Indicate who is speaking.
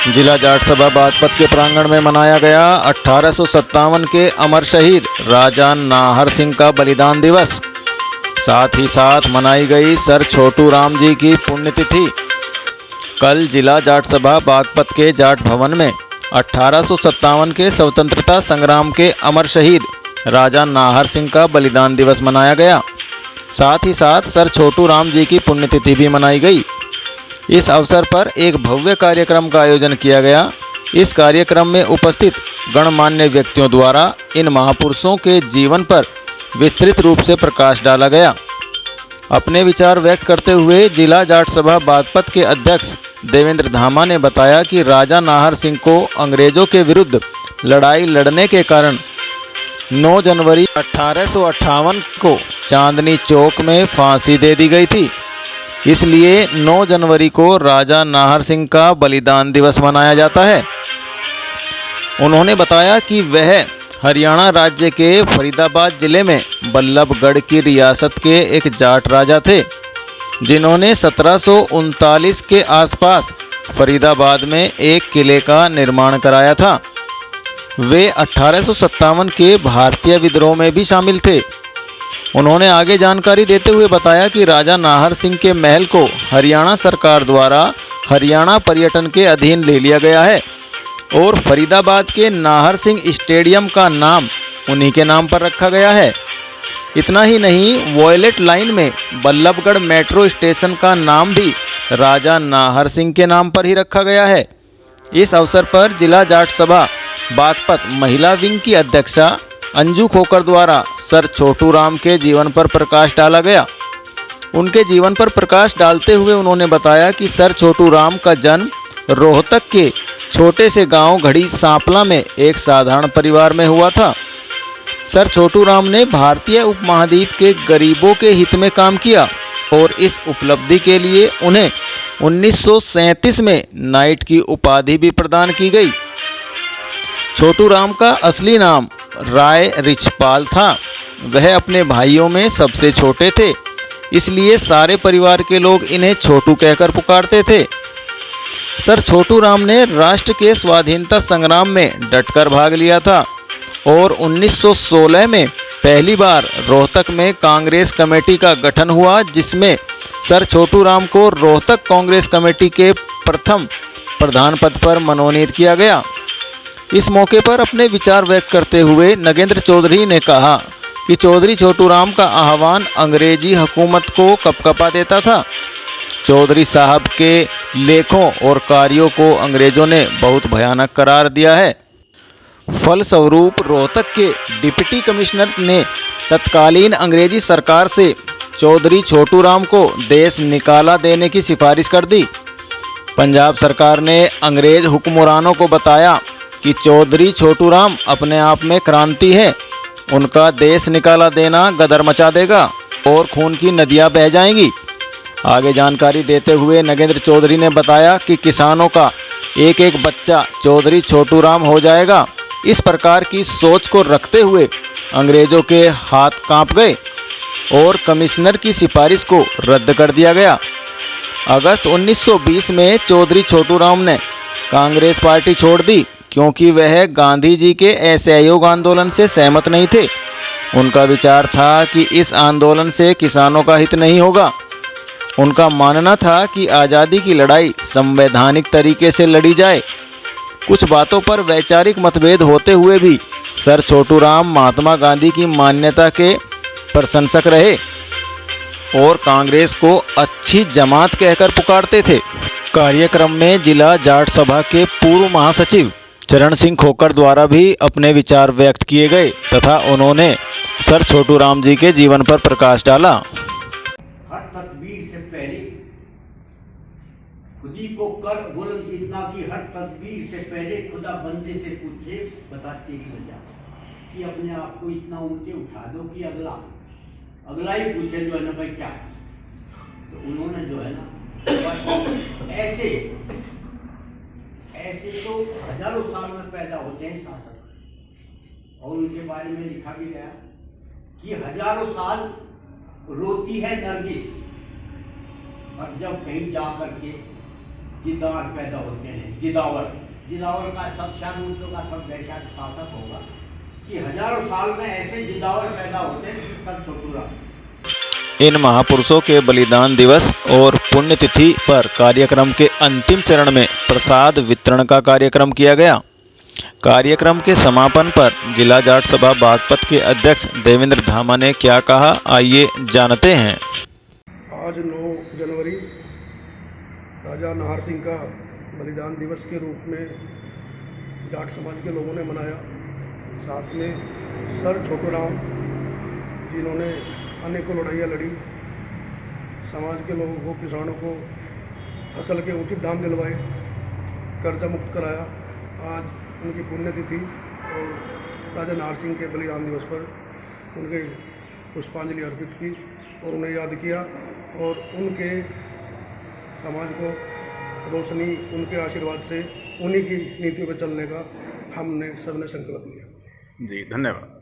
Speaker 1: जिला जाट सभा बागपत के प्रांगण में मनाया गया 1857 के अमर शहीद राजा नाहर सिंह का बलिदान दिवस। साथ ही साथ मनाई गई सर छोटू राम जी की पुण्यतिथि। कल जिला जाट सभा बागपत के जाट भवन में 1857 के स्वतंत्रता संग्राम के अमर शहीद राजा नाहर सिंह का बलिदान दिवस मनाया गया। साथ ही साथ सर छोटू राम जी की पुण्यतिथि भी मनाई गई। इस अवसर पर एक भव्य कार्यक्रम का आयोजन किया गया। इस कार्यक्रम में उपस्थित गणमान्य व्यक्तियों द्वारा इन महापुरुषों के जीवन पर विस्तृत रूप से प्रकाश डाला गया। अपने विचार व्यक्त करते हुए जिला जाट सभा बागपत के अध्यक्ष देवेंद्र धामा ने बताया कि राजा नाहर सिंह को अंग्रेजों के विरुद्ध लड़ाई लड़ने के कारण 9 जनवरी 1858 को चांदनी चौक में फांसी दे दी गई थी। इसलिए 9 जनवरी को राजा नाहर सिंह का बलिदान दिवस मनाया जाता है। उन्होंने बताया कि वह हरियाणा राज्य के फरीदाबाद जिले में बल्लभगढ़ की रियासत के एक जाट राजा थे, जिन्होंने 1739 के आसपास फरीदाबाद में एक किले का निर्माण कराया था। वे 1857 के भारतीय विद्रोह में भी शामिल थे। उन्होंने आगे जानकारी देते हुए बताया कि राजा नाहर सिंह के महल को हरियाणा सरकार द्वारा हरियाणा पर्यटन के अधीन ले लिया गया है और फरीदाबाद के नाहर सिंह स्टेडियम का नाम उन्हीं के नाम पर रखा गया है। इतना ही नहीं, वॉयलेट लाइन में बल्लभगढ़ मेट्रो स्टेशन का नाम भी राजा नाहर सिंह के नाम पर ही रखा गया है। इस अवसर पर जिला जाट सभा बागपत महिला विंग की अध्यक्षा अंजू खोकर द्वारा सर छोटू राम के जीवन पर प्रकाश डाला गया। उनके जीवन पर प्रकाश डालते हुए उन्होंने बताया कि सर छोटू राम का जन्म रोहतक के छोटे से गांव घड़ी सांपला में एक साधारण परिवार में हुआ था। सर छोटू राम ने भारतीय उपमहाद्वीप के गरीबों के हित में काम किया और इस उपलब्धि के लिए उन्हें 1937 में नाइट की उपाधि भी प्रदान की गई। छोटू राम का असली नाम राय रिछपाल था। वह अपने भाइयों में सबसे छोटे थे, इसलिए सारे परिवार के लोग इन्हें छोटू कहकर पुकारते थे। सर छोटू राम ने राष्ट्र के स्वाधीनता संग्राम में डटकर भाग लिया था और 1916 में पहली बार रोहतक में कांग्रेस कमेटी का गठन हुआ, जिसमें सर छोटू राम को रोहतक कांग्रेस कमेटी के प्रथम प्रधान पद पर मनोनीत किया गया। इस मौके पर अपने विचार व्यक्त करते हुए नगेंद्र चौधरी ने कहा कि चौधरी छोटू राम का आह्वान अंग्रेजी हुकूमत को कपकपा देता था। चौधरी साहब के लेखों और कार्यों को अंग्रेजों ने बहुत भयानक करार दिया है। फलस्वरूप रोहतक के डिप्टी कमिश्नर ने तत्कालीन अंग्रेजी सरकार से चौधरी छोटू राम को देश निकाला देने की सिफारिश कर दी। पंजाब सरकार ने अंग्रेज हुक्मरानों को बताया कि चौधरी छोटू राम अपने आप में क्रांति है, उनका देश निकाला देना गदर मचा देगा और खून की नदियां बह जाएंगी। आगे जानकारी देते हुए नगेंद्र चौधरी ने बताया कि किसानों का एक एक बच्चा चौधरी छोटू राम हो जाएगा। इस प्रकार की सोच को रखते हुए अंग्रेजों के हाथ कांप गए और कमिश्नर की सिफारिश को रद्द कर दिया गया। अगस्त 1920 में चौधरी छोटू राम ने कांग्रेस पार्टी छोड़ दी, क्योंकि वह गांधी जी के असहयोग आंदोलन से सहमत नहीं थे। उनका विचार था कि इस आंदोलन से किसानों का हित नहीं होगा। उनका मानना था कि आज़ादी की लड़ाई संवैधानिक तरीके से लड़ी जाए। कुछ बातों पर वैचारिक मतभेद होते हुए भी सर छोटू राम महात्मा गांधी की मान्यता के प्रशंसक रहे और कांग्रेस को अच्छी जमात कहकर पुकारते थे। कार्यक्रम में जिला जाट सभा के पूर्व महासचिव चरण सिंह खोकर द्वारा भी अपने विचार व्यक्त किए गए तथा उन्होंने सर छोटू राम जी के जीवन पर प्रकाश डाला।
Speaker 2: हर तदबीर से पहले खुदी को कर बुलंद इतना कि हर तदबीर से पहले खुदा बंदे से पूछे बता तेरी वजह, कि अपने आप को इतना ऊंचे उठा दो कि अगला ही पूछे जो है ना भाई क्या। तो उन्होंने जो है ना ऐसे तो हजारों साल में पैदा होते हैं शासक, और उनके बारे में लिखा भी गया कि हजारों साल रोती है नरगिस, और जब कहीं जा करके जिद्दार पैदा होते हैं। जिदावर का शब्द शायद उर्दू का शब्द है, शायद शासक होगा, कि हजारों साल में ऐसे जिदावर पैदा होते हैं जिसका छोटू राम।
Speaker 1: इन महापुरुषों के बलिदान दिवस और पुण्यतिथि पर कार्यक्रम के अंतिम चरण में प्रसाद वितरण का कार्यक्रम किया गया। कार्यक्रम के समापन पर जिला जाट सभा बागपत के अध्यक्ष देवेंद्र धामा ने क्या कहा, आइए जानते हैं।
Speaker 3: आज 9 जनवरी राजा नाहर सिंह का बलिदान दिवस के रूप में जाट समाज के लोगों ने मनाया। साथ में सर छोटू राम जिन्होंने अनेकों लड़ाइयाँ लड़ी, समाज के लोगों को, किसानों को फसल के उचित दाम दिलवाए, कर्जा मुक्त कराया। आज उनकी पुण्यतिथि और राजा नाहर सिंह के बलिदान दिवस पर उनके पुष्पांजलि अर्पित की और उन्हें याद किया और उनके समाज को रोशनी, उनके आशीर्वाद से, उन्हीं की नीतियों पर चलने का हमने सबने संकल्प लिया।
Speaker 1: जी, धन्यवाद।